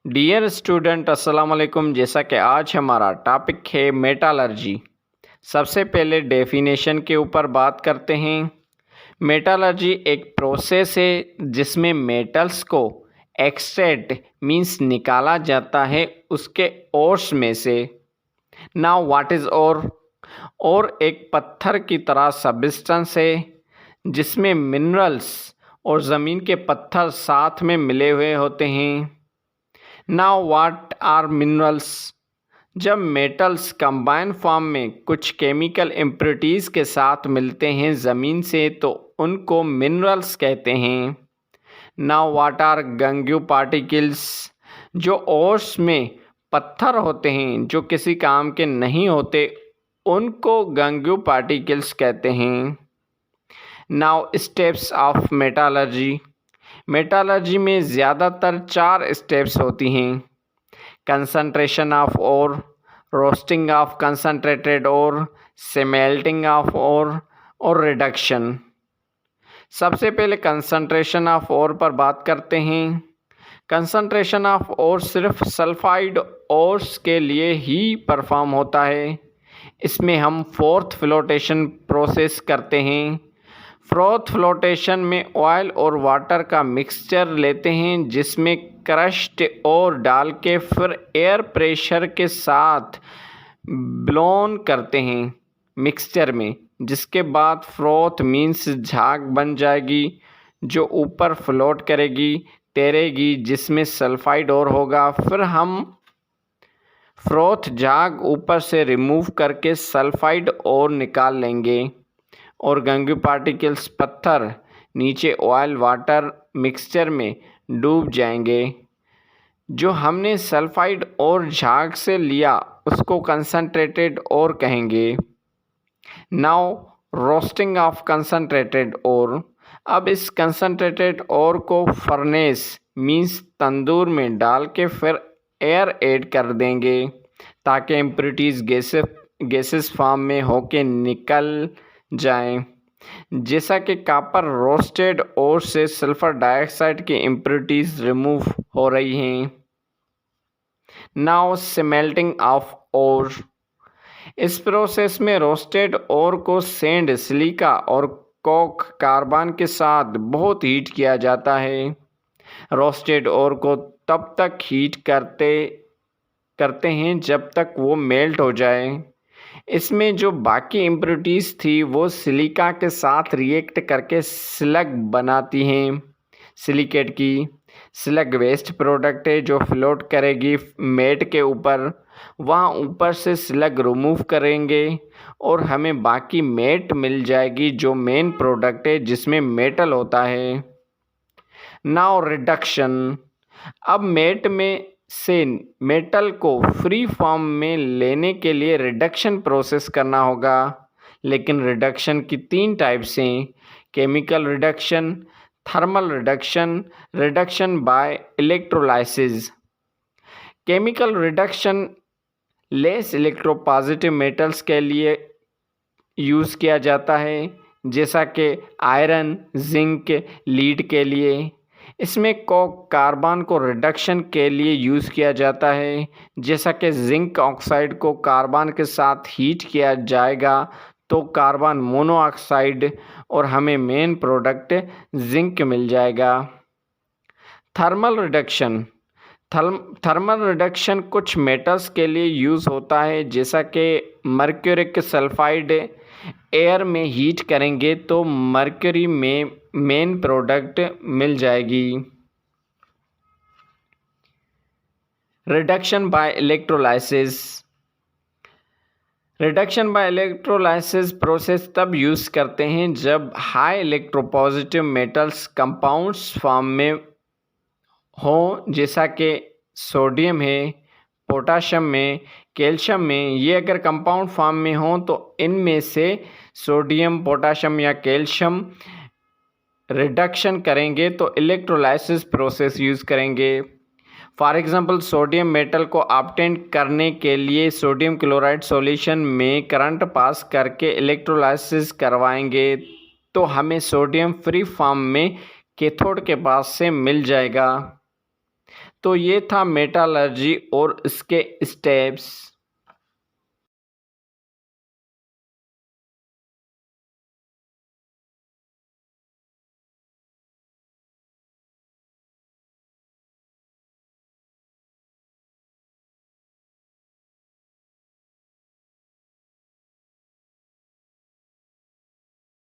Dear student अस्सलाम वालेकुम। जैसा कि आज हमारा टॉपिक है मेटालर्जी। सबसे पहले डेफिनेशन के ऊपर बात करते हैं। मेटालर्जी एक प्रोसेस है जिसमें मेटल्स को एक्सट्रैक्ट मींस निकाला जाता है उसके ओर्स में से। नाउ व्हाट इज़ और एक पत्थर की तरह सब्सटेंस है जिसमें मिनरल्स और ज़मीन के पत्थर साथ में मिले हुए होते हैं। Now what are minerals? जब मेटल्स कंबाइन फॉर्म में कुछ केमिकल इम्प्योरिटीज़ के साथ मिलते हैं ज़मीन से तो उनको मिनरल्स कहते हैं। Now what are gangue particles? जो ओर्स में पत्थर होते हैं जो किसी काम के नहीं होते उनको गंगू पार्टिकल्स कहते हैं। Now steps of metallurgy. Metallurgy में ज़्यादातर 4 स्टेप्स होती हैं। Concentration of ore, roasting of concentrated ore, smelting of ore और रिडक्शन। सबसे पहले कंसंट्रेशन ऑफ ओर पर बात करते हैं। कंसंट्रेशन ऑफ ओर सिर्फ सल्फाइड ओर्स के लिए ही परफॉर्म होता है। इसमें हम फोर्थ फ्लोटेशन प्रोसेस करते हैं। फोर्थ फ्लोटेशन में ऑयल और वाटर का मिक्सचर लेते हैं जिसमें क्रश्ड और डाल के फिर एयर प्रेशर के साथ ब्लोन करते हैं मिक्सचर में, जिसके बाद फ्रोथ मीन्स झाग बन जाएगी जो ऊपर फ्लोट करेगी तैरेगी जिसमें सल्फाइड और होगा। फिर हम फ्रोथ झाग ऊपर से रिमूव करके सल्फाइड और निकाल लेंगे और गंगू पार्टिकल्स पत्थर नीचे ऑयल वाटर मिक्सचर में डूब जाएंगे। जो हमने सल्फाइड और झाग से लिया उसको कंसंट्रेटेड और कहेंगे। नाउ रोस्टिंग ऑफ कंसंट्रेटेड और। अब इस कंसंट्रेटेड और को फर्नेस मींस तंदूर में डाल के फिर एयर ऐड कर देंगे ताकि इम्प्योरिटीज़ गैसेस फॉर्म में होके निकल जाएं। जैसा कि कॉपर रोस्टेड और से सल्फर डाइऑक्साइड की इम्प्योरिटीज़ रिमूव हो रही हैं। Now smelting of ore. इस प्रोसेस में रोस्टेड ओर को सैंड, सिलिका और कोक कार्बन के साथ बहुत हीट किया जाता है। रोस्टेड ओर को तब तक हीट करते हैं जब तक वो मेल्ट हो जाए। इसमें जो बाकी इम्प्योरिटीज़ थी वो सिलिका के साथ रिएक्ट करके स्लग बनाती हैं। सिलिकेट की स्लग वेस्ट प्रोडक्ट है जो फ्लोट करेगी मेट के ऊपर। वहाँ ऊपर से स्लग रिमूव करेंगे और हमें बाकी मेट मिल जाएगी जो मेन प्रोडक्ट है जिसमें मेटल होता है। Now reduction. अब मेट में से मेटल को फ्री फॉर्म में लेने के लिए रिडक्शन प्रोसेस करना होगा। लेकिन रिडक्शन की 3 टाइप्स हैं: chemical reduction, thermal reduction, reduction by electrolysis. Chemical reduction less electropositive metals के लिए यूज़ किया जाता है जैसा कि आयरन, जिंक, लीड के लिए। इसमें कोक कार्बन को रिडक्शन के लिए यूज़ किया जाता है जैसा कि जिंक ऑक्साइड को कार्बन के साथ हीट किया जाएगा तो कार्बन मोनोऑक्साइड और हमें मेन प्रोडक्ट जिंक मिल जाएगा। Thermal reduction. थर्मल रिडक्शन कुछ मेटल्स के लिए यूज़ होता है जैसा कि मर्क्यूरिक सल्फाइड। एयर में हीट करेंगे तो मर्क्यूरी में मेन प्रोडक्ट मिल जाएगी। Reduction by electrolysis. Reduction by electrolysis process तब यूज़ करते हैं जब high electropositive metals compounds form में हो जैसा कि सोडियम है, पोटाशियम में, कैल्शियम में। ये अगर कंपाउंड फॉर्म में हो तो इनमें से सोडियम, पोटाशियम या कैल्शियम रिडक्शन करेंगे तो इलेक्ट्रोलाइसिस प्रोसेस यूज़ करेंगे। फॉर एग्जांपल सोडियम मेटल को ऑब्टेन करने के लिए सोडियम क्लोराइड सॉल्यूशन में करंट पास करके इलेक्ट्रोलाइसिस करवाएंगे तो हमें सोडियम फ्री फॉर्म में कैथोड के पास से मिल जाएगा। तो ये था मेटालर्जी और इसके स्टेप्स।